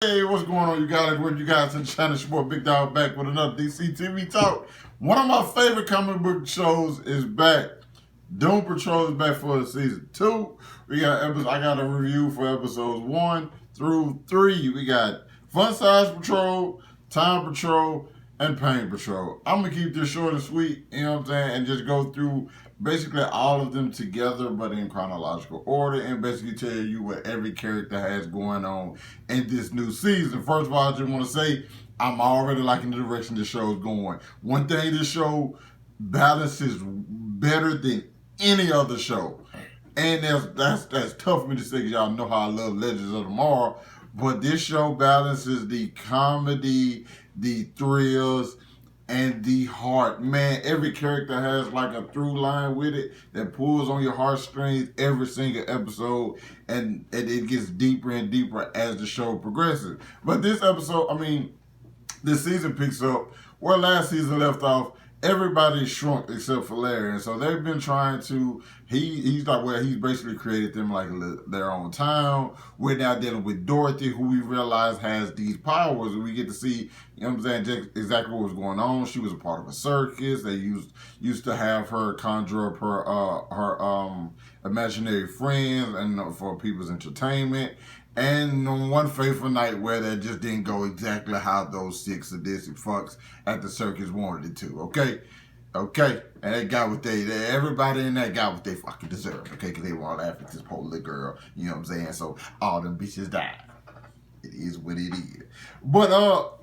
Hey, what's going on, you guys? What you guys in the channel? It's your boy Big Dog back with another DC TV talk. One of my favorite comic book shows is back. Doom Patrol is back for season 2. We got episodes. I got a review for episodes 1 through 3. We got Fun Size Patrol, Time Patrol, and Pain Patrol. I'm gonna keep this short and sweet, you know what I'm saying, and just go through basically all of them together, but in chronological order, and basically tell you what every character has going on in this new season. First of all, I just want to say I'm already liking the direction this show is going. One thing this show balances better than any other show, and that's tough for me to say because y'all know how I love Legends of Tomorrow. But this show balances the comedy, the thrills, and the heart. Man, every character has like a through line with it that pulls on your heartstrings every single episode, and it gets deeper and deeper as the show progresses. But this episode, this season picks up where last season left off. Everybody shrunk except for Larry, and so they've been trying to. He's basically created them like their own town. We're now dealing with Dorothy, who we realize has these powers, and we get to see, you know what I'm saying, exactly what was going on. She was a part of a circus. They used to have her conjure up her imaginary friends and for people's entertainment. And on one fateful night where that just didn't go exactly how those six sadistic fucks at the circus wanted it to, okay? And they got what everybody in that got what they fucking deserved, okay? Because they were all laughing at this poor little girl, you know what I'm saying? So all them bitches died. It is what it is. But,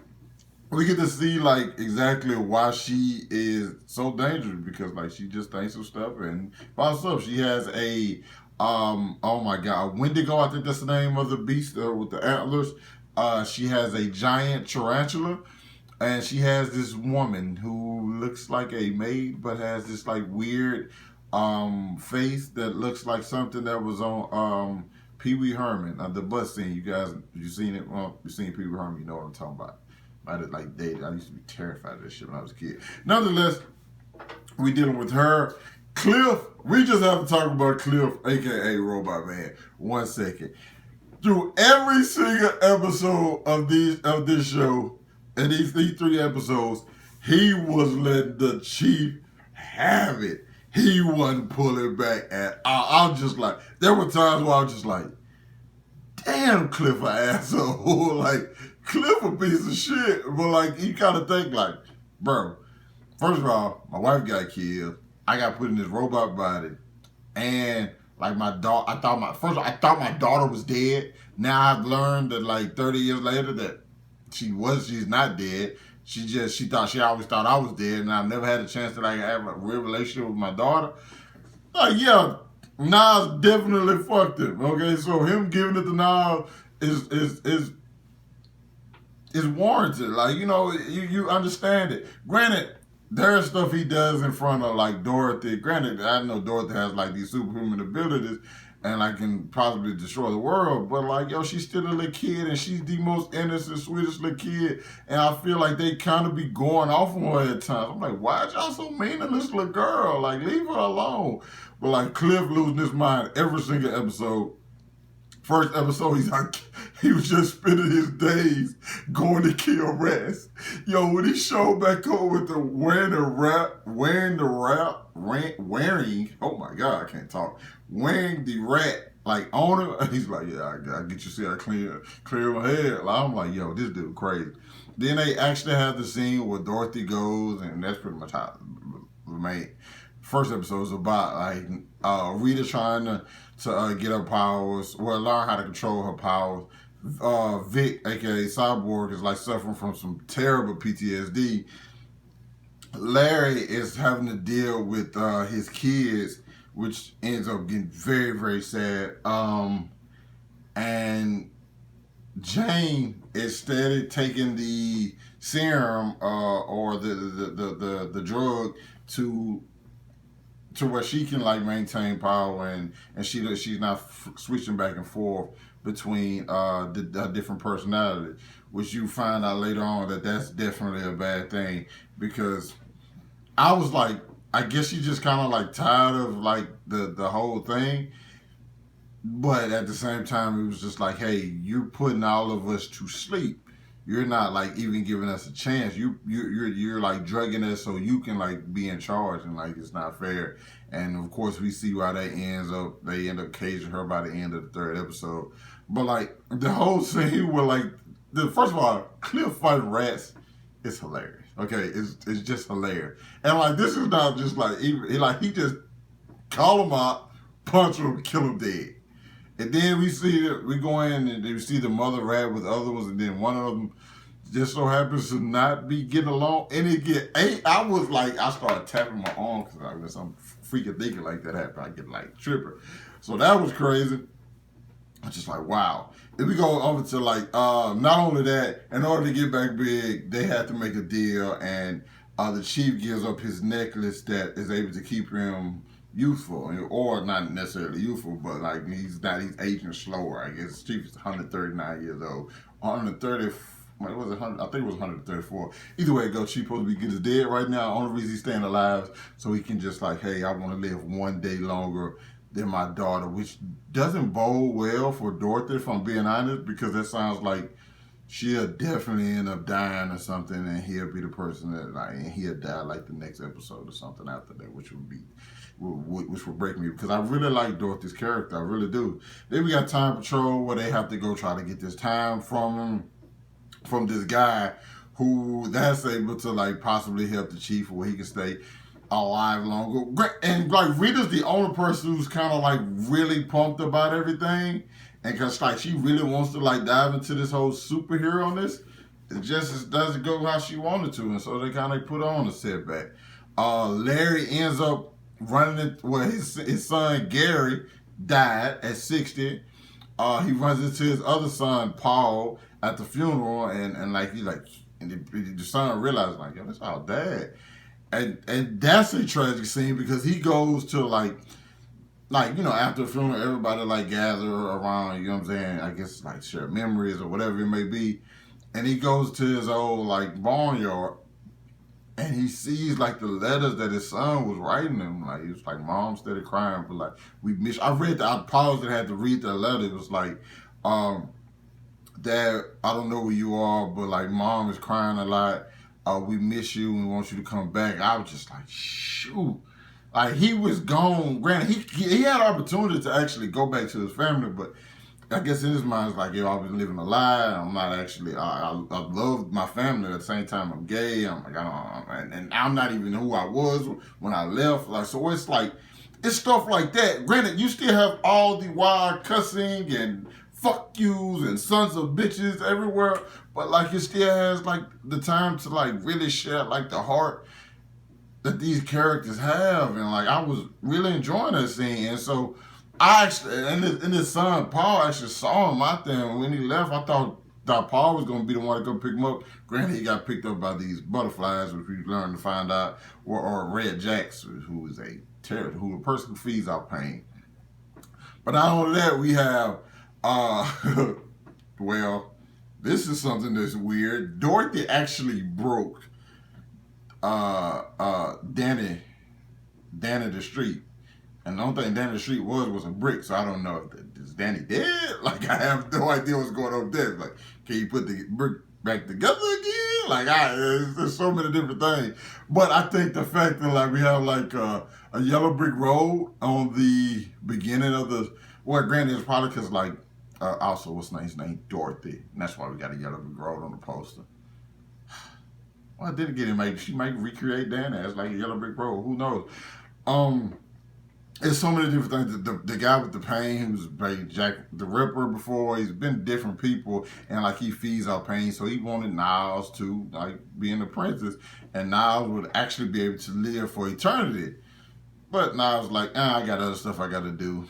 we get to see, like, exactly why she is so dangerous, because, like, she just thinks of stuff and by herself. She has oh my god, Wendigo, I think that's the name of the beast with the antlers. She has a giant tarantula, and she has this woman who looks like a maid but has this like weird face that looks like something that was on Pee Wee Herman, the bus scene. You seen it? Well, you seen Pee Wee Herman, you know what I'm talking about. I did like dated. I used to be terrified of this shit when I was a kid. Nonetheless, we dealing with her. Cliff, we just have to talk about Cliff, aka Robot Man. 1 second. Through every single episode of this show, and these 3 episodes, he was letting the chief have it. He wasn't pulling back at all. I'm just like, there were times where I was just like, damn, Cliff an asshole. Like, Cliff a piece of shit. But like, you kind of think like, bro, first of all, my wife got killed. I got put in this robot body, and like my daughter, I thought my daughter was dead. Now I've learned that like 30 years later that she's not dead. She always thought I was dead, and I never had a chance to like have a real relationship with my daughter. Like, yeah, Niles definitely fucked him. Okay, so him giving it to Niles is warranted. Like, you know, you understand it. Granted, there's stuff he does in front of like Dorothy. Granted, I know Dorothy has like these superhuman abilities and like can possibly destroy the world, but like, yo, she's still a little kid, and she's the most innocent, sweetest little kid, and I feel like they kind of be going off on her at times. I'm like, why y'all so mean to this little girl? Like, leave her alone. But like, Cliff losing his mind every single episode. First episode, he was just spending his days going to kill rats. Yo, when he showed back up with the wearing, oh my god, I can't talk. Wearing the rat, like, on him, he's like, yeah, I get you, see, I clear my head. Like, I'm like, yo, this dude crazy. Then they actually have the scene where Dorothy goes, and that's pretty much how the main first episode is about, like, Rita trying to get her powers, well, learn how to control her powers. Vic, aka Cyborg, is like suffering from some terrible PTSD. Larry is having to deal with his kids, which ends up getting very, very sad. And Jane is steady taking the serum or the drug to where she can like maintain power, and she's not switching back and forth between the different personalities, which you find out later on that that's definitely a bad thing, because I was like, I guess she just kind of like tired of like the whole thing. But at the same time, it was just like, hey, you're putting all of us to sleep. You're not like even giving us a chance. You're like drugging us so you can like be in charge, and like it's not fair. And of course, we see why that ends up. They end up caging her by the end of the third episode. But like the whole scene where like the first of all, Cliff fighting rats is hilarious. Okay, it's just hilarious. And like this is not just like he just call him out, punch him, kill him dead. And then we go in and we see the mother rat with other ones, and then one of them just so happens to not be getting along, and it get eight. I was like, I started tapping my arm because I was some freaking thinking like that happened. I get like tripper, so that was crazy. I'm just like, wow. Then we go over to like, not only that, in order to get back big, they have to make a deal, and the chief gives up his necklace that is able to keep him youthful, or not necessarily youthful, but like he's aging slower. I guess Chief is 139 years old, 130. What was it? I think it was 134. Either way it goes, Chief supposed to be getting dead right now. Only reason he's staying alive so he can just like, hey, I want to live one day longer than my daughter, which doesn't bode well for Dorothy, if I'm being honest, because that sounds like she'll definitely end up dying or something, and he'll be the person that like, and he'll die like the next episode or something after that, which would break me, because I really like Dorothy's character, I really do. Then we got Time Patrol, where they have to go try to get this time from this guy who that's able to like possibly help the chief where he can stay alive longer. And like Rita's the only person who's kind of like really pumped about everything, and because like she really wants to like dive into this whole superhero on this. It just doesn't go how she wanted to, and so they kind of put her on a setback. Larry ends up running it. Well, his son Gary died at 60. He runs into his other son Paul at the funeral, and like he's like, and the son realizes like, yo, that's our dad. And that's a tragic scene because he goes to like after the funeral, everybody like gather around, you know what I'm saying? I guess like share memories or whatever it may be. And he goes to his old like barnyard, and he sees like the letters that his son was writing him. Like he was like, Mom started crying, but like we miss. I paused and had to read the letter. It was like, Dad, I don't know where you are, but like Mom is crying a lot. We miss you and we want you to come back. I was just like, shoot. Like he was gone. Granted, he had opportunity to actually go back to his family, but I guess in his mind it's like, yo, I've been living a lie. I'm not actually. I love my family. At the same time, I'm gay. I'm like, and I'm not even who I was when I left. Like, so it's like, it's stuff like that. Granted, you still have all the wild cussing and fuck yous and sons of bitches everywhere, but like it still has like the time to like really share like the heart that these characters have, and like I was really enjoying that scene. And so I actually, and his son Paul actually saw him out there, and when he left, I thought Paul was going to be the one to go pick him up. Granted, he got picked up by these butterflies, which we learned to find out, or red jacks, who is a terror, who a person who feeds off pain. But not only that, we have well, this is something that's weird. Dorothy actually broke Danny the street. And the only thing Danny the street was a brick, so I don't know if is Danny dead? Like, I have no idea what's going on there. Like, can you put the brick back together again? Like, there's so many different things. But I think the fact that, like, we have, like, a yellow brick road on the beginning of the, well, granted, it's probably because, like, also, what's his name? Dorothy. And that's why we got a yellow brick road on the poster. Well, I didn't get it. She might recreate Danny as, like, a yellow brick road. Who knows? It's so many different things. The guy with the pain, who's played Jack the Ripper before, he's been different people, and like he feeds our pain. So he wanted Niles to like be an apprentice, and Niles would actually be able to live for eternity. But Niles was like, I got other stuff I got to do,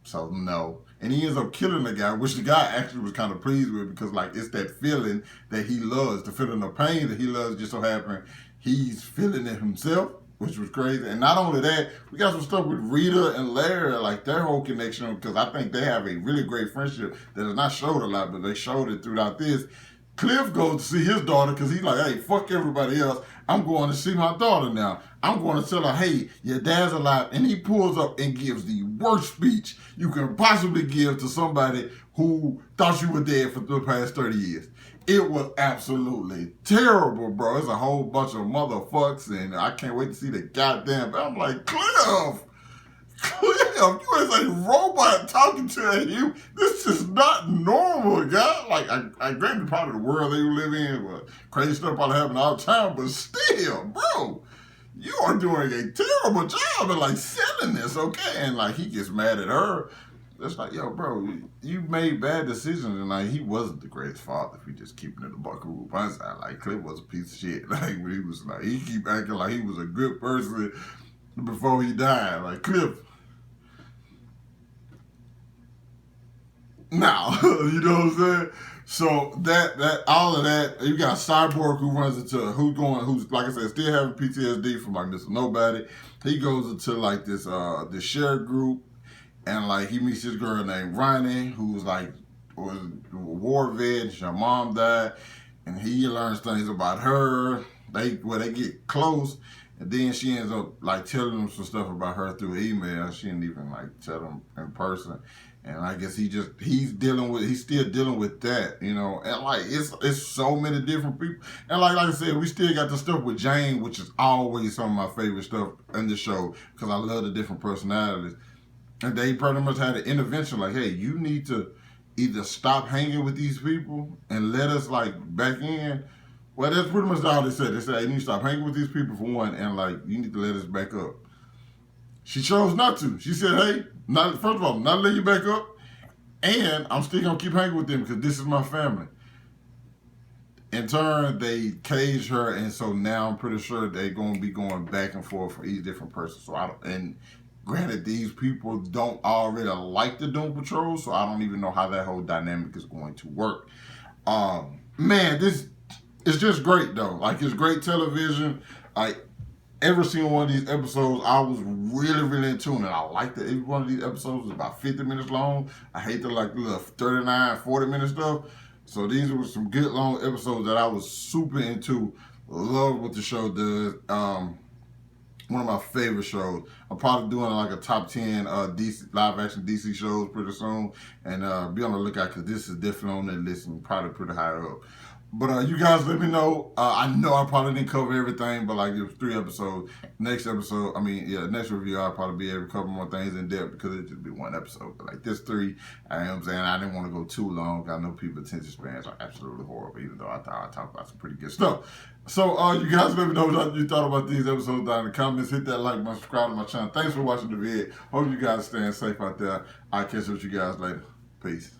so no. And he ends up killing the guy, which the guy actually was kind of pleased with, because like it's that feeling that he loves, the feeling of pain that he loves. Just so happened he's feeling it himself, which was crazy. And not only that, we got some stuff with Rita and Larry, like their whole connection, because I think they have a really great friendship that is not showed a lot, but they showed it throughout this. Cliff goes to see his daughter because he's like, hey, fuck everybody else. I'm going to see my daughter now. I'm going to tell her, hey, your dad's alive. And he pulls up and gives the worst speech you can possibly give to somebody who thought you were dead for the past 30 years. It was absolutely terrible, bro. It's a whole bunch of motherfucks, and I can't wait to see the goddamn. I'm like, Cliff, you is a robot talking to you. This is not normal, guy. Like, I granted part of the world they live in, but crazy stuff probably happen all the time, but still, bro, you are doing a terrible job at, like, selling this, okay? And, like, he gets mad at her. It's like, yo, bro, you made bad decisions, and, like, he wasn't the greatest father if we just keeping it a buck rule. Like, Cliff was a piece of shit. Like, when he was, like, he keep acting like he was a good person before he died. Like, Cliff, now, you know what I'm saying? So that all of that, you got Cyborg who runs into who's like I said, still having PTSD from like Mr. Nobody. He goes into like this share group, and like he meets this girl named Roni who's like was a war vet. Her mom died, and he learns things about her. They get close, and then she ends up like telling him some stuff about her through email. She didn't even like tell him in person. And I guess he's still dealing with that, you know. And like it's so many different people. And like I said, we still got the stuff with Jane, which is always some of my favorite stuff in the show because I love the different personalities. And they pretty much had an intervention like, hey, you need to either stop hanging with these people and let us like back in. Well, that's pretty much all they said. They said, hey, you need to stop hanging with these people for one, and like you need to let us back up. She chose not to. She said, hey, first of all, not let you back up, and I'm still going to keep hanging with them because this is my family. In turn, they caged her, and so now I'm pretty sure they're going to be going back and forth for each different person. And granted, these people don't already like the Doom Patrol, so I don't even know how that whole dynamic is going to work. Man, this is just great, though. Like, it's great television. Like, every single one of these episodes, I was really, really in tune. And I like that every one of these episodes is about 50 minutes long. I hate the like little 39, 40-minute stuff. So these were some good long episodes that I was super into. Love what the show does. One of my favorite shows. I'm probably doing like a top 10 DC live action DC shows pretty soon. And be on the lookout because this is definitely on that list and probably pretty high up. But you guys let me know. I know I probably didn't cover everything, but like it was 3 episodes. Next review I'll probably be able to cover more things in depth because it'd just be 1 episode. But like this 3, I'm saying I didn't want to go too long. I know people's attention spans are absolutely horrible, even though I thought I talked about some pretty good stuff. So you guys let me know what you thought about these episodes down in the comments. Hit that like button, subscribe to my channel. Thanks for watching the vid. Hope you guys are staying safe out there. I'll catch up with you guys later. Peace.